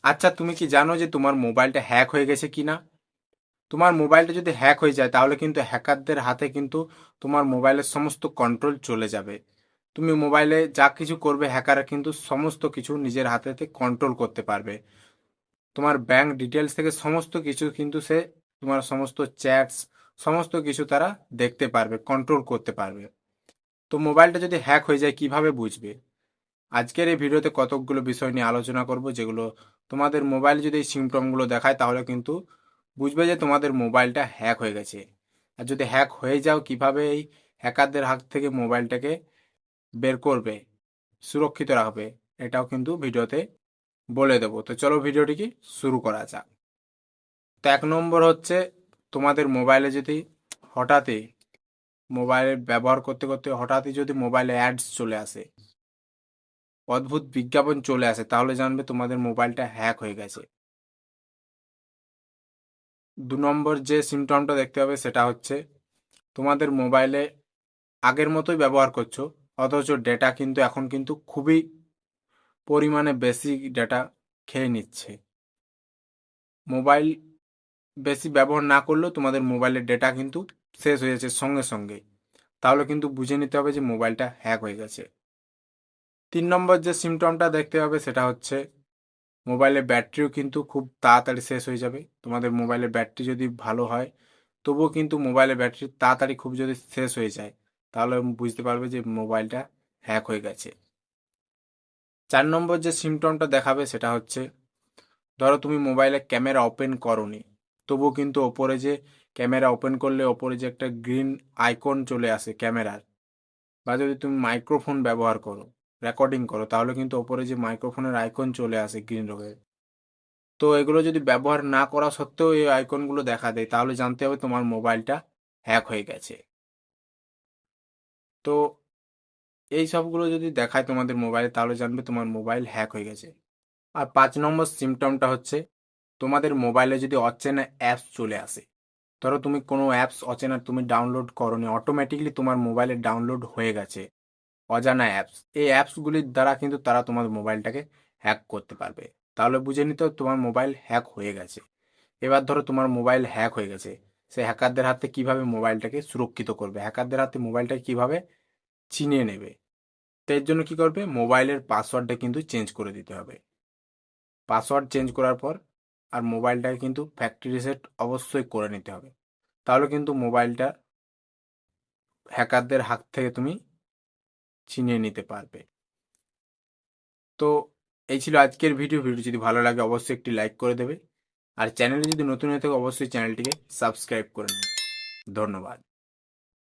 আচ্ছা, তুমি কি জানো যে তোমার মোবাইলটা হ্যাক হয়ে গেছে কিনা? তোমার মোবাইলটা যদি হ্যাক হয়ে যায় তাহলে কিন্তু হ্যাকারদের হাতে কিন্তু তোমার মোবাইলের সমস্ত কন্ট্রোল চলে যাবে। তুমি মোবাইলে যা কিছু করবে হ্যাকাররা কিন্তু সমস্ত কিছু নিজের হাতেতে কন্ট্রোল করতে পারবে। তোমার ব্যাংক ডিটেলস থেকে সমস্ত কিছু কিন্তু সে তোমার সমস্ত চ্যাটস সমস্ত কিছু তারা দেখতে পারবে, কন্ট্রোল করতে পারবে। তো মোবাইলটা যদি হ্যাক হয়ে যায় কিভাবে বুঝবে? আজকের এই ভিডিওতে কতকগুলো বিষয় নিয়ে আলোচনা করব, যেগুলো তোমাদের মোবাইল যদি এই সিমটমগুলো দেখায় তাহলে কিন্তু বুঝবে যে তোমাদের মোবাইলটা হ্যাক হয়ে গেছে। আর যদি হ্যাক হয়ে যাও কিভাবে এই হ্যাকারদের হাত থেকে মোবাইলটাকে বের করবে, সুরক্ষিত রাখবে, এটাও কিন্তু ভিডিওতে বলে দেবো। তো চলো ভিডিওটিকে শুরু করা যাক। তো এক নম্বর হচ্ছে, তোমাদের মোবাইলে যদি হঠাৎই মোবাইল ব্যবহার করতে করতে হঠাৎই যদি মোবাইলে অ্যাডস চলে আসে, অদ্ভুত বিজ্ঞাপন চলে আসে, তাহলে জানবে তোমাদের মোবাইলটা হ্যাক হয়ে গেছে। দু নম্বর যে সিমটমটা দেখতে হবে সেটা হচ্ছে, তোমাদের মোবাইলে আগের মতোই ব্যবহার করছো, অথচ ডেটা কিন্তু এখন কিন্তু খুবই পরিমাণে বেশি ডেটা খেয়ে নিচ্ছে। মোবাইল বেশি ব্যবহার না করলেও তোমাদের মোবাইলের ডেটা কিন্তু শেষ হয়ে যাচ্ছে সঙ্গে সঙ্গে, তাহলে কিন্তু বুঝে নিতে হবে যে মোবাইলটা হ্যাক হয়ে গেছে। তিন নম্বর যে সিমটমটা দেখতে হবে সেটা হচ্ছে, মোবাইলের ব্যাটারিও কিন্তু খুব তাড়াতাড়ি শেষ হয়ে যাবে। তোমাদের মোবাইলের ব্যাটারি যদি ভালো হয় তবুও কিন্তু মোবাইলের ব্যাটারি তাড়াতাড়ি খুব যদি শেষ হয়ে যায় তাহলে বুঝতে পারবে যে মোবাইলটা হ্যাক হয়ে গেছে। চার নম্বর যে সিমটমটা দেখাবে সেটা হচ্ছে, ধরো তুমি মোবাইলে ক্যামেরা ওপেন করোনি, তবুও কিন্তু ওপরে যে ক্যামেরা ওপেন করলে ওপরে যে একটা গ্রিন আইকন চলে আসে ক্যামেরার, বা যদি তুমি মাইক্রোফোন ব্যবহার করো, রেকর্ডিং করো, তাহলে কিন্তু ওপরে যে মাইক্রোফোনের আইকন চলে আসে গ্রিন রঙের, তো এগুলো যদি ব্যবহার না করা সত্ত্বেও এই আইকনগুলো দেখা দেয় তাহলে জানতে হবে তোমার মোবাইলটা হ্যাক হয়ে গেছে। তো এই সবগুলো যদি দেখায় তোমাদের মোবাইলে তাহলে জানবে তোমার মোবাইল হ্যাক হয়ে গেছে। আর 5 নম্বর সিমটমটা হচ্ছে, তোমাদের মোবাইলে যদি অচেনা অ্যাপস চলে আসে, ধরো তুমি কোনো অ্যাপস অচেনা তুমি ডাউনলোড করোনি, অটোমেটিকলি তোমার মোবাইলে ডাউনলোড হয়ে গেছে অজানা অ্যাপস, এই অ্যাপসগুলির দ্বারা কিন্তু তারা তোমার মোবাইলটাকে হ্যাক করতে পারবে। তাহলে বুঝে নিতে হবে তোমার মোবাইল হ্যাক হয়ে গেছে। এবার ধরো তোমার মোবাইল হ্যাক হয়ে গেছে, সে হ্যাকারদের হাতে কিভাবে মোবাইলটাকে সুরক্ষিত করবে, হ্যাকারদের হাতে মোবাইলটাকে কিভাবে ছিনিয়ে নেবে। তো এর জন্য কি করবে, মোবাইলের পাসওয়ার্ডটা কিন্তু চেঞ্জ করে দিতে হবে। পাসওয়ার্ড চেঞ্জ করার পর আর মোবাইলটাকে কিন্তু ফ্যাক্টরি রিসেট অবশ্যই করে নিতে হবে, তাহলে কিন্তু মোবাইলটা হ্যাকারদের হাত থেকে তুমি ছিনিয়ে নিতে পারবে। তো এই ছিল আজকের ভিডিও যদি ভালো লাগে অবশ্যই একটি লাইক করে দেবে, আর চ্যানেলে যদি নতুন হয়ে থাকে অবশ্যই চ্যানেলটিকে সাবস্ক্রাইব করে নেবে। ধন্যবাদ।